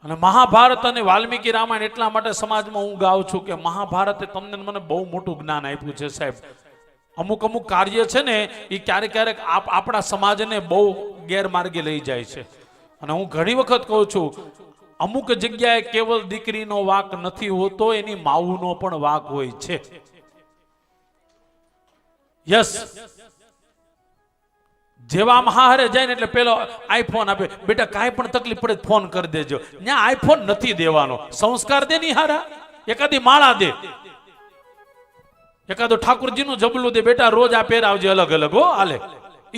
અને મહાભારત અને વાલ્મીકી રામાયણ એટલા માટે સમાજમાં હું ગાઉં છું કે મહાભારતે તમને મને બહુ મોટું જ્ઞાન આપ્યું છે સાહેબ. અમુક અમુક કાર્ય છે ને એ ક્યારેક ક્યારેક આપણા સમાજને બહુ ગેરમાર્ગે લઈ જાય છે. અને હું ઘણી વખત કહું છું, અમુક જગ્યાએ કેવલ દીકરીનો વાક નથી હોતો, એની માવુનો પણ વાક હોય છે. યસ, જેવા મહારે જાય ને એટલે પેલો આઈફોન આપે, બેટા કાંઈ પણ તકલીફ પડે ફોન કરી દેજો. ત્યાં આઈફોન નથી દેવાનો, સંસ્કાર દે ની હારા, એકાદી માળા દે, એકાદો ઠાકુરજીનું જબલું દે, બેટા રોજ આ પહેરાવજે અલગ અલગ હો હાલે,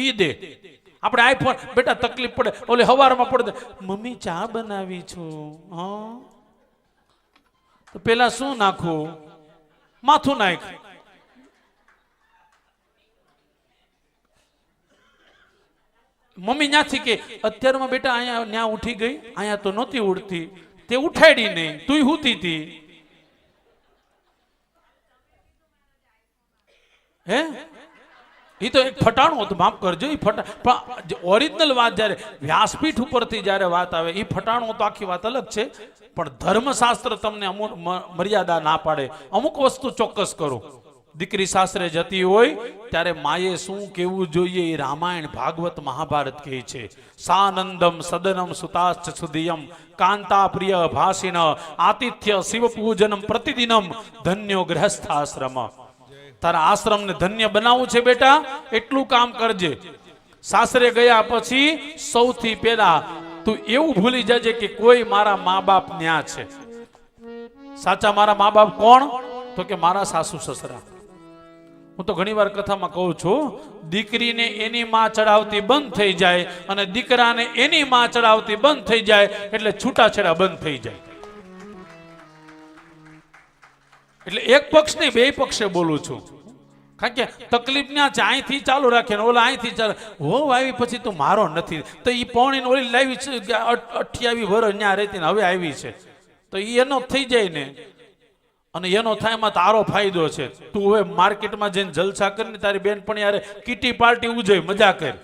ઈ દે. આપણે આઈફોન, બેટા તકલીફ પડે ઓલે હવારમાં પડે, મમ્મી ચા બનાવી છું, હા તો પેલા શું નાખું, માથું નાખ. મમ્મી ન્યાથી કે અત્યારમાં બેટા અહીંયા ન્યા ઉઠી ગઈ, અહીંયા તો નહોતી ઉઠતી, તે ઉઠાડી નહીં, તું હુતી હતી. હે એ તો એક ફટાણું હતું, માફ કરજો. એ પણ ઓરિજિનલ વાત જ્યારે વ્યાસપીઠ ઉપરથી જ્યારે વાત આવે, એ ફટાણું તો આખી વાત અલગ છે. પણ ધર્મશાસ્ત્ર તમને અમુક મર્યાદા ના પાડે, અમુક વસ્તુ ચોક્કસ કરો. દીકરી સાસરે જતી હોય ત્યારે માએ શું કેવું જોઈએ એ રામાયણ ભાગવત મહાભારત કહે છે. સાનંદમ સદનમ સુતાશ્ચ સુધિયમ કાંતા પ્રિય ભાષિણ આતિથ્ય શિવ પૂજનમ પ્રતિદિનમ ધન્યો ગૃહસ્થાશ્રમ. તારા આશ્રમને ધન્ય બનાવવું છે બેટા, એટલું કામ કરજે. સાસરે ગયા પછી સૌથી પહેલા તું એવું ભૂલી જજે કે કોઈ મારા મા બાપ ન્યા છે. સાચા મારા મા બાપ કોણ? તો કે મારા સાસુ સસરા. હું તો ઘણી વાર કથામાં કહું છું, દીકરીને એની માં ચડાવતી બંધ થઈ જાય અને દીકરાને એની માં ચડાવતી બંધ થઈ જાય એટલે છૂટાછેડા બંધ થઈ જાય. એટલે એક પક્ષ નહીં, બે પક્ષે બોલું છું. કારણ કે તકલીફ ત્યાં છે, અહીંથી ચાલુ રાખે ને ઓલા અહીંથી ચાલુ. હો આવી પછી તો મારો નથી, તો એ પૌણીને ઓલી લાવી છે 28 વર્ષ ત્યાં રહેતી ને હવે આવી છે, તો એ એનો થઈ જાય ને. અને એનો થાય એમાં તારો ફાયદો છે. તું હવે માર્કેટમાં જઈને જલસા કરીને તારી બેન પણ યારે કીટી પાર્ટી ઉજવી, મજા કર,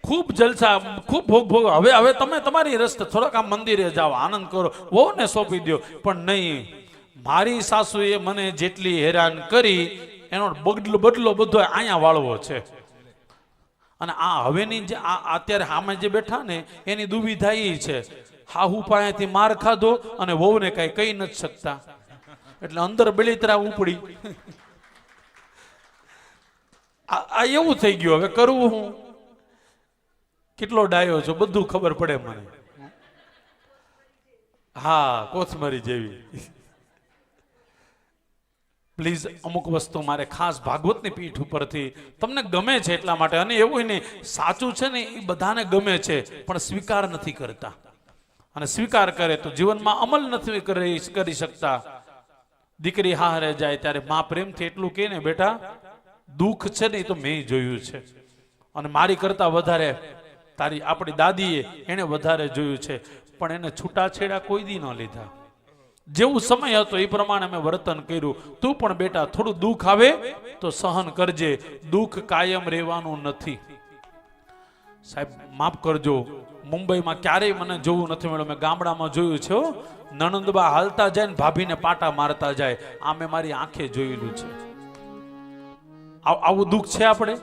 ખૂબ જલસા, ખૂબ ભોગ ભોગ. હવે તમે તમારી રસ્તે થોડાક આમ મંદિરે જાઓ, આનંદ કરો, વહુ ને સોંપી દો. પણ નહીં, મારી સાસુએ મને જેટલી હેરાન કરી એનો બદલો બધો અહીંયા વાળવો છે. અને આ હવેની જે અત્યારે સામે જે બેઠા ને એની દુવિધા એ છે, હાહુ પાસેથી માર ખાધો અને વહુને કઈ કહી નથી શકતા, એટલે અંદર બળીતરા ઉપડી. આ એવું થઈ ગયું. હવે કરવું હું? કેટલો ડાયો છો બધું ખબર પડે મને. હા, કોથમરી જેવી. પ્લીઝ અમુક વસ્તુ મારે ખાસ ભાગવતની પીઠ ઉપરથી તમને ગમે છે એટલા માટે. અને એવું નહીં, સાચું છે ને એ બધાને ગમે છે પણ સ્વીકાર નથી કરતા. અને સ્વીકાર કરે તો જીવનમાં અમલ નથી કરી શકતા. દીકરી હારે જાય ત્યારે મા પ્રેમથી એટલું કહે ને, બેટા દુઃખ છે ને એ તો મેં જોયું છે, અને મારી કરતા વધારે તારી આપણી દાદીએ એને વધારે જોયું છે, પણ એને છૂટાછેડા કોઈ દી ન લીધા. જેવું સમય હતો એ પ્રમાણે અમે વર્તન કર્યું. તું પણ બેટા થોડું દુઃખ આવે તો સહન કરજે, દુઃખ કાયમ રહેવાનું નથી. સાહેબ માફ કરજો, મુંબઈમાં ક્યારેય મને જોવું નથી મળ્યું. મેં ગામડામાં જોયું છે, નણંદબા હાલતા જાય ને ભાભીને પાટા મારતા જાય, આ મેં મારી આંખે જોયેલું છે. આવું દુઃખ છે આપણે?